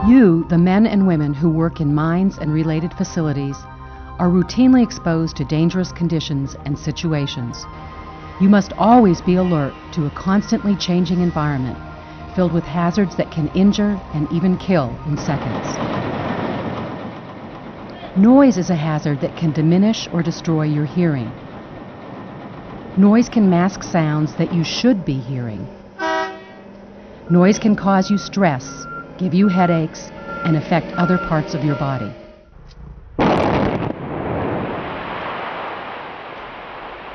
You, the men and women who work in mines and related facilities, are routinely exposed to dangerous conditions and situations. You must always be alert to a constantly changing environment filled with hazards that can injure and even kill in seconds. Noise is a hazard that can diminish or destroy your hearing. Noise can mask sounds that you should be hearing. Noise can cause you stress, give you headaches, and affect other parts of your body.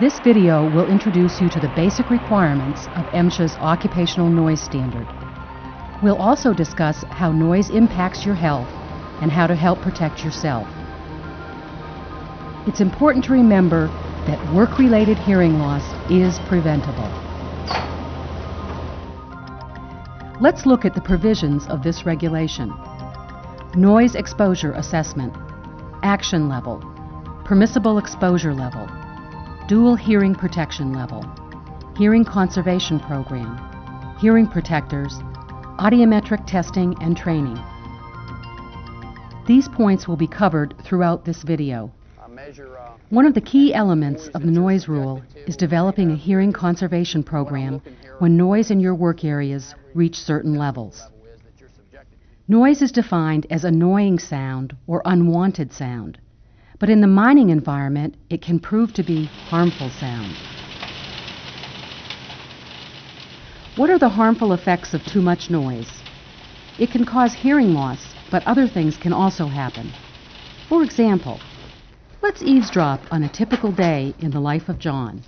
This video will introduce you to the basic requirements of MSHA's Occupational Noise Standard. We'll also discuss how noise impacts your health and how to help protect yourself. It's important to remember that work-related hearing loss is preventable. Let's look at the provisions of this regulation. Noise exposure assessment, action level, permissible exposure level, dual hearing protection level, hearing conservation program, hearing protectors, audiometric testing and training. These points will be covered throughout this video. One of the key elements of the noise rule is developing a hearing conservation program when noise in your work areas reach certain levels. Noise is defined as annoying sound or unwanted sound, but in the mining environment, it can prove to be harmful sound. What are the harmful effects of too much noise? It can cause hearing loss, but other things can also happen. For example, let's eavesdrop on a typical day in the life of John.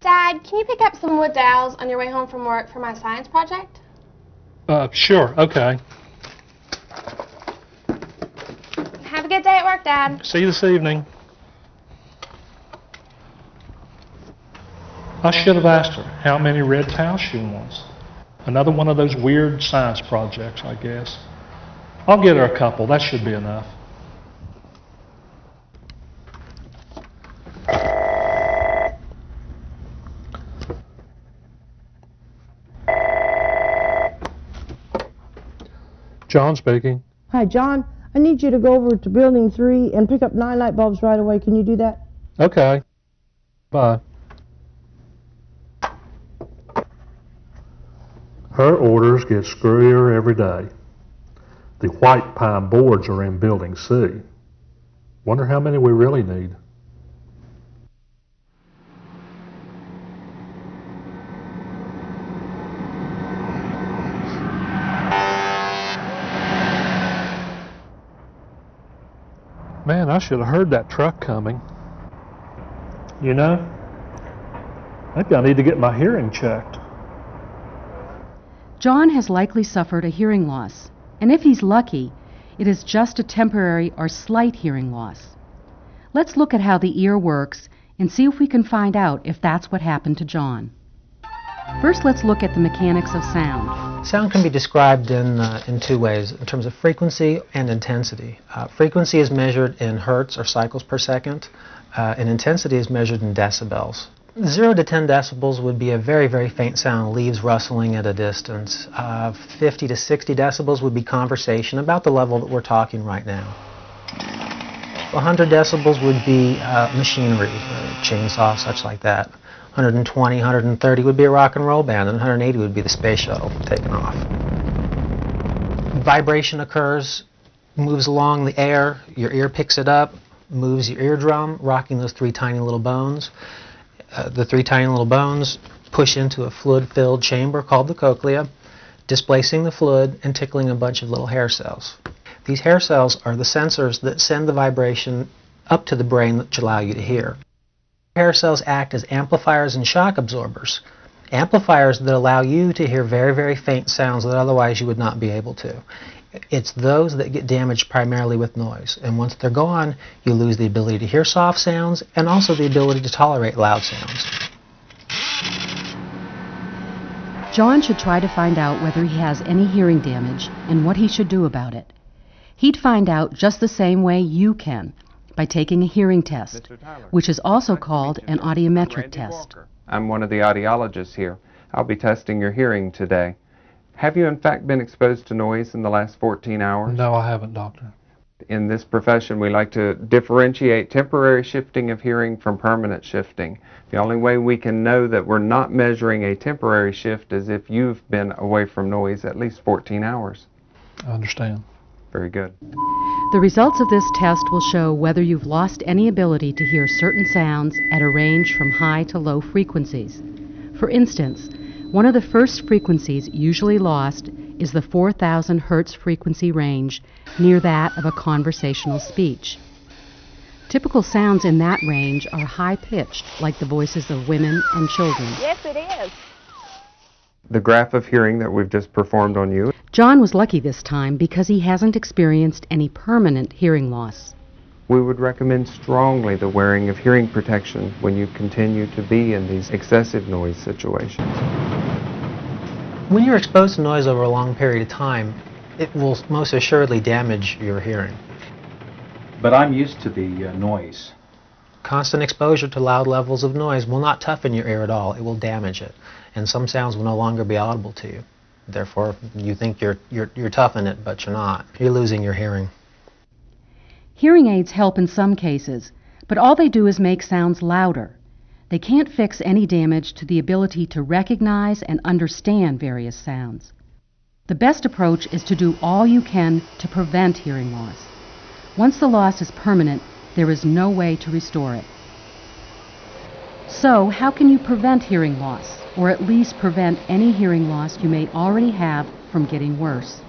Dad, can you pick up some wood dowels on your way home from work for my science project? Sure, okay. Have a good day at work, Dad. See you this evening. I should have asked her how many red towels she wants. Another one of those weird science projects, I guess. I'll get her a couple. That should be enough. John speaking. Hi, John. I need you to go over to Building 3 and pick up 9 light bulbs right away. Can you do that? Okay. Bye. Her orders get screwier every day. The white pine boards are in Building C. Wonder how many we really need. Man, I should have heard that truck coming. You know, maybe I need to get my hearing checked. John has likely suffered a hearing loss, and if he's lucky, it is just a temporary or slight hearing loss. Let's look at how the ear works and see if we can find out if that's what happened to John. First, let's look at the mechanics of sound. Sound can be described in two ways, in terms of frequency and intensity. Frequency is measured in hertz or cycles per second, and intensity is measured in decibels. 0 to 10 decibels would be a very, very faint sound, leaves rustling at a distance. 50 to 60 decibels would be conversation, about the level that we're talking right now. 100 decibels would be machinery, chainsaw, such like that. 120, 130 would be a rock and roll band, and 180 would be the space shuttle taking off. Vibration occurs, moves along the air, your ear picks it up, moves your eardrum, rocking those 3 tiny little bones. The 3 tiny little bones push into a fluid-filled chamber called the cochlea, displacing the fluid and tickling a bunch of little hair cells. These hair cells are the sensors that send the vibration up to the brain that allow you to hear. Hair cells act as amplifiers and shock absorbers, amplifiers that allow you to hear very, very faint sounds that otherwise you would not be able to. It's those that get damaged primarily with noise, and once they're gone, you lose the ability to hear soft sounds and also the ability to tolerate loud sounds. John should try to find out whether he has any hearing damage and what he should do about it. He'd find out just the same way you can, by taking a hearing test, which is also called an audiometric test. I'm one of the audiologists here. I'll be testing your hearing today. Have you in fact been exposed to noise in the last 14 hours? No, I haven't, doctor. In this profession, we like to differentiate temporary shifting of hearing from permanent shifting. The only way we can know that we're not measuring a temporary shift is if you've been away from noise at least 14 hours. I understand. Very good. The results of this test will show whether you've lost any ability to hear certain sounds at a range from high to low frequencies. For instance, one of the first frequencies usually lost is the 4,000 Hertz frequency range, near that of a conversational speech. Typical sounds in that range are high-pitched, like the voices of women and children. Yes, it is. The graph of hearing that we've just performed on you. John was lucky this time because he hasn't experienced any permanent hearing loss. We would recommend strongly the wearing of hearing protection when you continue to be in these excessive noise situations. When you're exposed to noise over a long period of time, it will most assuredly damage your hearing. But I'm used to the noise. Constant exposure to loud levels of noise will not toughen your ear at all. It will damage it. And some sounds will no longer be audible to you. Therefore, you think you're toughening it, but you're not. You're losing your hearing. Hearing aids help in some cases, but all they do is make sounds louder. They can't fix any damage to the ability to recognize and understand various sounds. The best approach is to do all you can to prevent hearing loss. Once the loss is permanent, there is no way to restore it. So, how can you prevent hearing loss, or at least prevent any hearing loss you may already have from getting worse?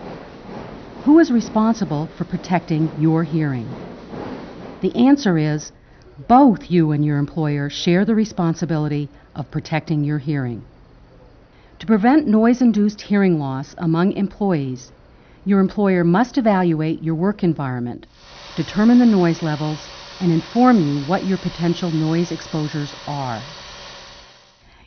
Who is responsible for protecting your hearing? The answer is, both you and your employer share the responsibility of protecting your hearing. To prevent noise-induced hearing loss among employees, your employer must evaluate your work environment, determine the noise levels, and inform you what your potential noise exposures are.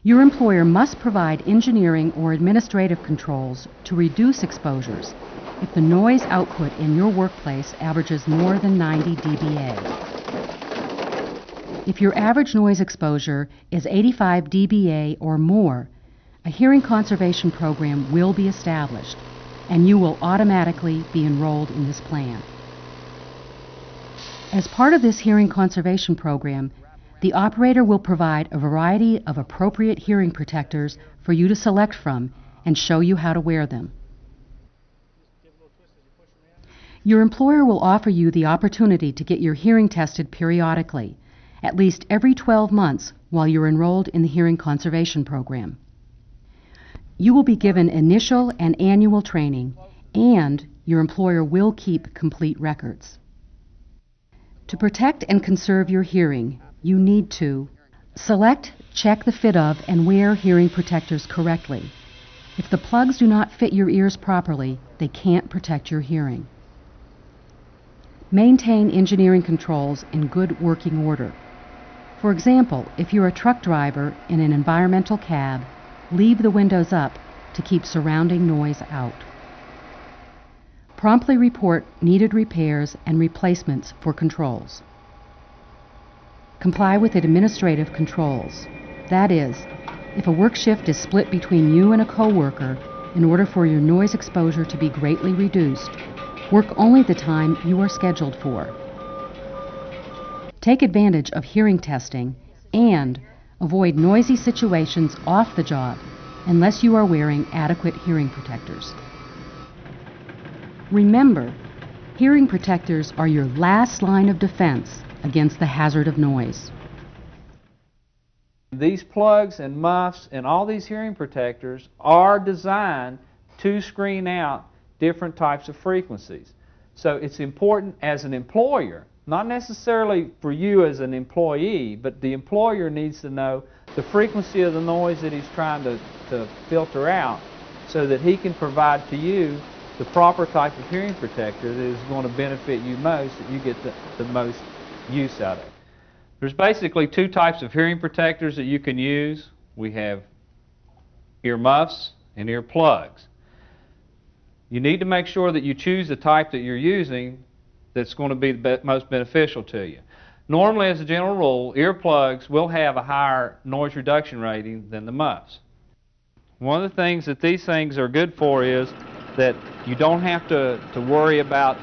Your employer must provide engineering or administrative controls to reduce exposures if the noise output in your workplace averages more than 90 dBA. If your average noise exposure is 85 dBA or more, a hearing conservation program will be established, and you will automatically be enrolled in this plan. As part of this hearing conservation program, the operator will provide a variety of appropriate hearing protectors for you to select from and show you how to wear them. Your employer will offer you the opportunity to get your hearing tested periodically, at least every 12 months while you're enrolled in the hearing conservation program. You will be given initial and annual training, and your employer will keep complete records. To protect and conserve your hearing, you need to select, check the fit of, and wear hearing protectors correctly. If the plugs do not fit your ears properly, they can't protect your hearing. Maintain engineering controls in good working order. For example, if you're a truck driver in an environmental cab, leave the windows up to keep surrounding noise out. Promptly report needed repairs and replacements for controls. Comply with administrative controls. That is, if a work shift is split between you and a coworker, in order for your noise exposure to be greatly reduced, work only the time you are scheduled for. Take advantage of hearing testing and avoid noisy situations off the job unless you are wearing adequate hearing protectors. Remember, hearing protectors are your last line of defense against the hazard of noise. These plugs and muffs and all these hearing protectors are designed to screen out different types of frequencies. So it's important as an employer, not necessarily for you as an employee, but the employer needs to know the frequency of the noise that he's trying to filter out so that he can provide to you the proper type of hearing protector that is going to benefit you most, that you get the most use out of. There's basically two types of hearing protectors that you can use. We have ear muffs and ear plugs. You need to make sure that you choose the type that you're using that's going to be the most beneficial to you. Normally, as a general rule, earplugs will have a higher noise reduction rating than the muffs. One of the things that these things are good for is that you don't have to worry about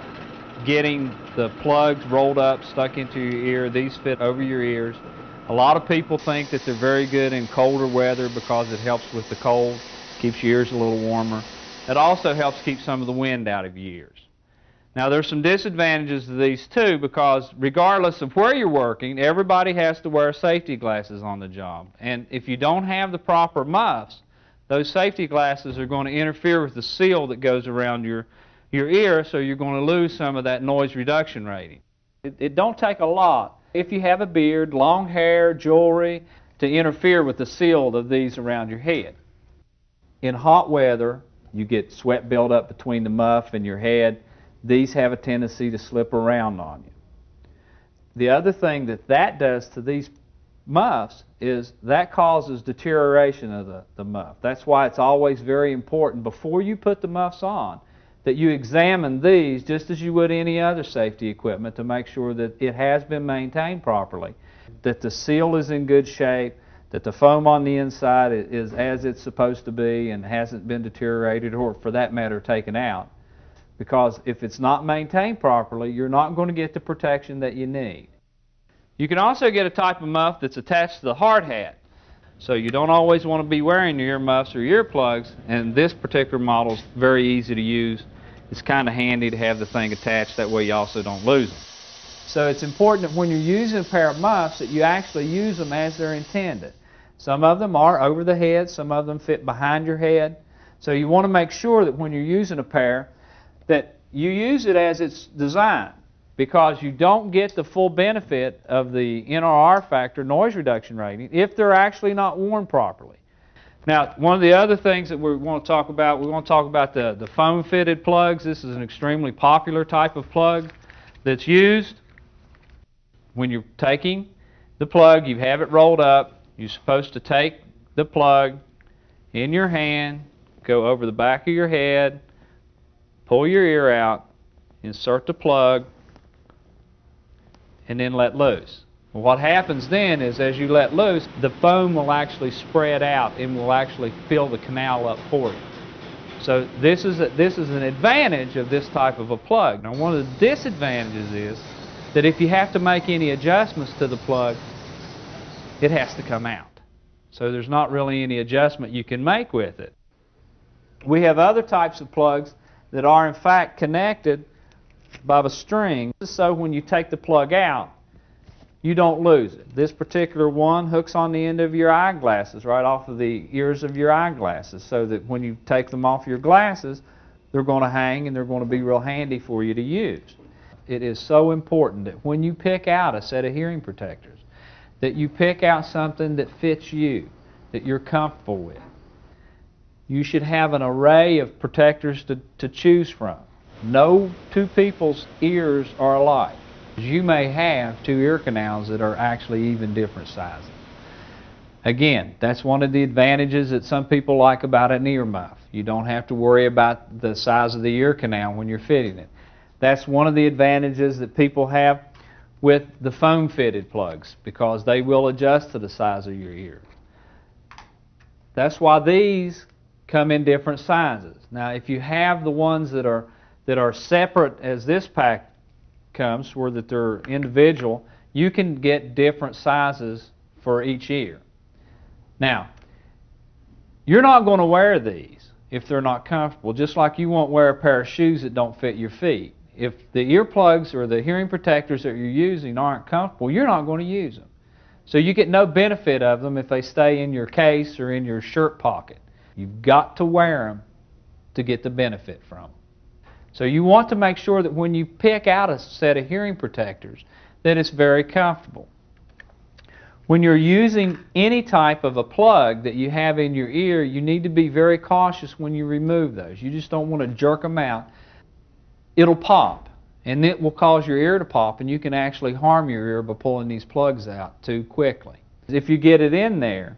getting the plugs rolled up, stuck into your ear. These fit over your ears. A lot of people think that they're very good in colder weather because it helps with the cold, keeps your ears a little warmer. It also helps keep some of the wind out of your ears. Now there's some disadvantages to these too, because regardless of where you're working, everybody has to wear safety glasses on the job. And if you don't have the proper muffs, those safety glasses are going to interfere with the seal that goes around your ear, so you're going to lose some of that noise reduction rating. It don't take a lot. If you have a beard, long hair, jewelry, to interfere with the seal of these around your head. In hot weather, you get sweat buildup between the muff and your head. These have a tendency to slip around on you. The other thing that does to these muffs is that causes deterioration of the muff. That's why it's always very important before you put the muffs on that you examine these just as you would any other safety equipment to make sure that it has been maintained properly, that the seal is in good shape, that the foam on the inside is as it's supposed to be and hasn't been deteriorated or, for that matter, taken out. Because if it's not maintained properly, you're not going to get the protection that you need. You can also get a type of muff that's attached to the hard hat. So you don't always want to be wearing your earmuffs or earplugs, and this particular model is very easy to use. It's kind of handy to have the thing attached, that way you also don't lose them. So it's important that when you're using a pair of muffs that you actually use them as they're intended. Some of them are over the head, some of them fit behind your head. So you want to make sure that when you're using a pair that you use it as it's designed, because you don't get the full benefit of the NRR factor, noise reduction rating, if they're actually not worn properly. Now, one of the other things that we want to talk about the foam-fitted plugs. This is an extremely popular type of plug that's used. When you're taking the plug, you have it rolled up. You're supposed to take the plug in your hand, go over the back of your head, pull your ear out, insert the plug, and then let loose. Well, what happens then is as you let loose, the foam will actually spread out and will actually fill the canal up for you. So this is an advantage of this type of a plug. Now, one of the disadvantages is that if you have to make any adjustments to the plug, it has to come out. So there's not really any adjustment you can make with it. We have other types of plugs that are in fact connected by the string, so when you take the plug out, you don't lose it. This particular one hooks on the end of your eyeglasses, right off of the ears of your eyeglasses, so that when you take them off your glasses, they're going to hang and they're going to be real handy for you to use. It is so important that when you pick out a set of hearing protectors, that you pick out something that fits you, that you're comfortable with. You should have an array of protectors to choose from. No two people's ears are alike. You may have two ear canals that are actually even different sizes. Again, that's one of the advantages that some people like about an ear muff. You don't have to worry about the size of the ear canal when you're fitting it. That's one of the advantages that people have with the foam-fitted plugs, because they will adjust to the size of your ear. That's why these come in different sizes. Now, if you have the ones that are separate as this pack comes, where that they're individual, you can get different sizes for each ear. Now, you're not going to wear these if they're not comfortable, just like you won't wear a pair of shoes that don't fit your feet. If the earplugs or the hearing protectors that you're using aren't comfortable, you're not going to use them. So you get no benefit of them if they stay in your case or in your shirt pocket. You've got to wear them to get the benefit from them. So you want to make sure that when you pick out a set of hearing protectors, that it's very comfortable. When you're using any type of a plug that you have in your ear, you need to be very cautious when you remove those. You just don't want to jerk them out. It'll pop, and it will cause your ear to pop, and you can actually harm your ear by pulling these plugs out too quickly. If you get it in there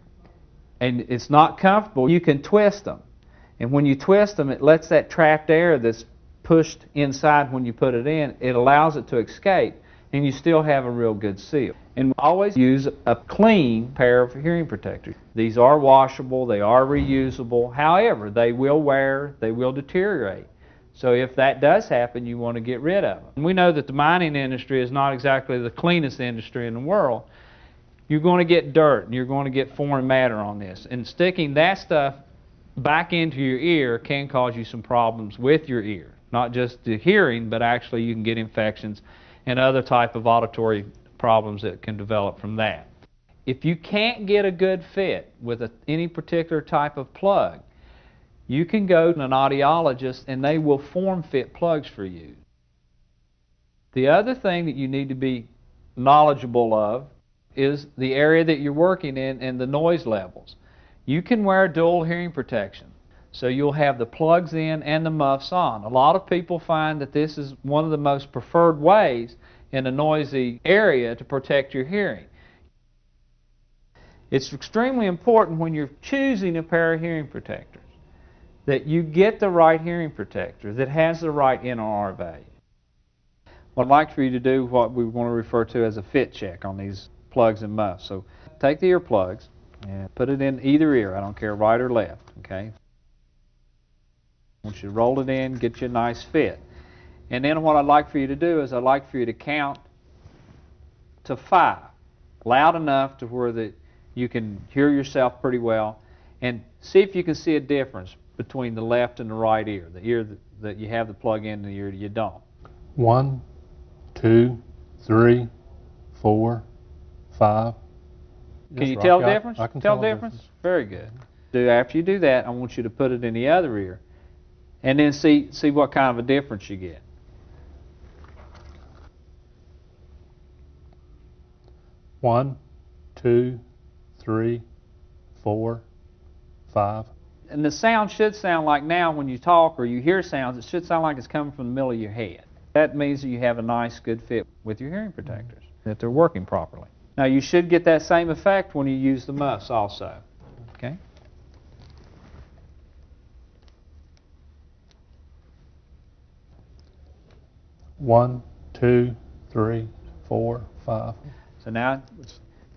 and it's not comfortable, you can twist them. And when you twist them, it lets that trapped air that's pushed inside when you put it in, it allows it to escape, and you still have a real good seal. And always use a clean pair of hearing protectors. These are washable, they are reusable. However, they will wear, they will deteriorate. So if that does happen, you want to get rid of them. And we know that the mining industry is not exactly the cleanest industry in the world. You're going to get dirt and you're going to get foreign matter on this. And sticking that stuff back into your ear can cause you some problems with your ear. Not just the hearing, but actually you can get infections and other type of auditory problems that can develop from that. If you can't get a good fit with any particular type of plug, you can go to an audiologist and they will form-fit plugs for you. The other thing that you need to be knowledgeable of is the area that you're working in and the noise levels. You can wear dual hearing protection, so you'll have the plugs in and the muffs on. A lot of people find that this is one of the most preferred ways in a noisy area to protect your hearing. It's extremely important when you're choosing a pair of hearing protectors that you get the right hearing protector that has the right NRR value. What I'd like for you to do what we want to refer to as a fit check on these plugs and muffs. So take the earplugs and put it in either ear. I don't care right or left. Okay. I want you to roll it in, get you a nice fit. And then what I'd like for you to do is I'd like for you to count to 5, loud enough to where you can hear yourself pretty well, and see if you can see a difference between the left and the right ear, the ear that you have the plug in and the ear that you don't. 1, 2, 3, 4, 5. Can you Yes, tell sir. the difference? I can tell the difference? Very good. After you do that, I want you to put it in the other ear and then see what kind of a difference you get. One, 2, 3, 4, 5. And the sound should sound like now when you talk or you hear sounds, it should sound like it's coming from the middle of your head. That means that you have a nice, good fit with your hearing protectors, that they're working properly. Now, you should get that same effect when you use the muffs also. Okay? One, 2, 3, 4, 5. So now,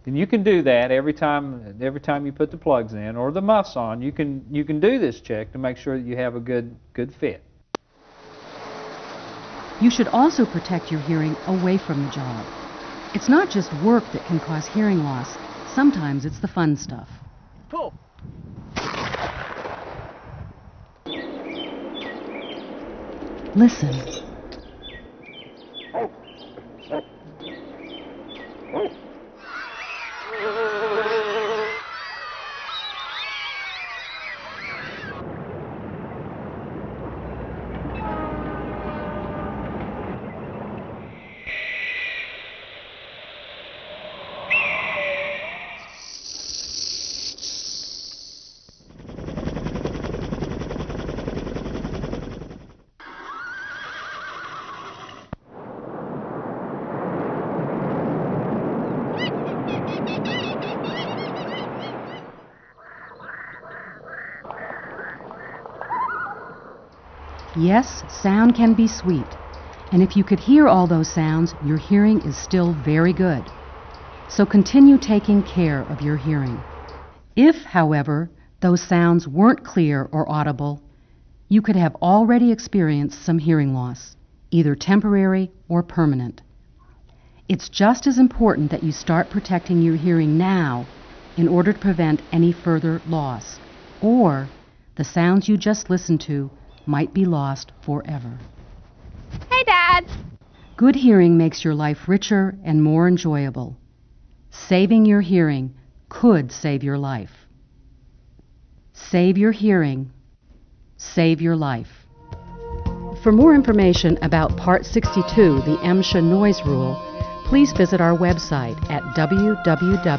and you can do that every time you put the plugs in or the muffs on. You can do this check to make sure that you have a good fit. You should also protect your hearing away from the job. It's not just work that can cause hearing loss. Sometimes it's the fun stuff. Pull. Listen. Yes, sound can be sweet. And if you could hear all those sounds, your hearing is still very good. So continue taking care of your hearing. If, however, those sounds weren't clear or audible, you could have already experienced some hearing loss, either temporary or permanent. It's just as important that you start protecting your hearing now in order to prevent any further loss, or the sounds you just listened to might be lost forever. Hey, Dad. Good hearing makes your life richer and more enjoyable. Saving your hearing could save your life. Save your hearing. Save your life. For more information about Part 62, the MSHA Noise Rule, please visit our website at www.msha.gov.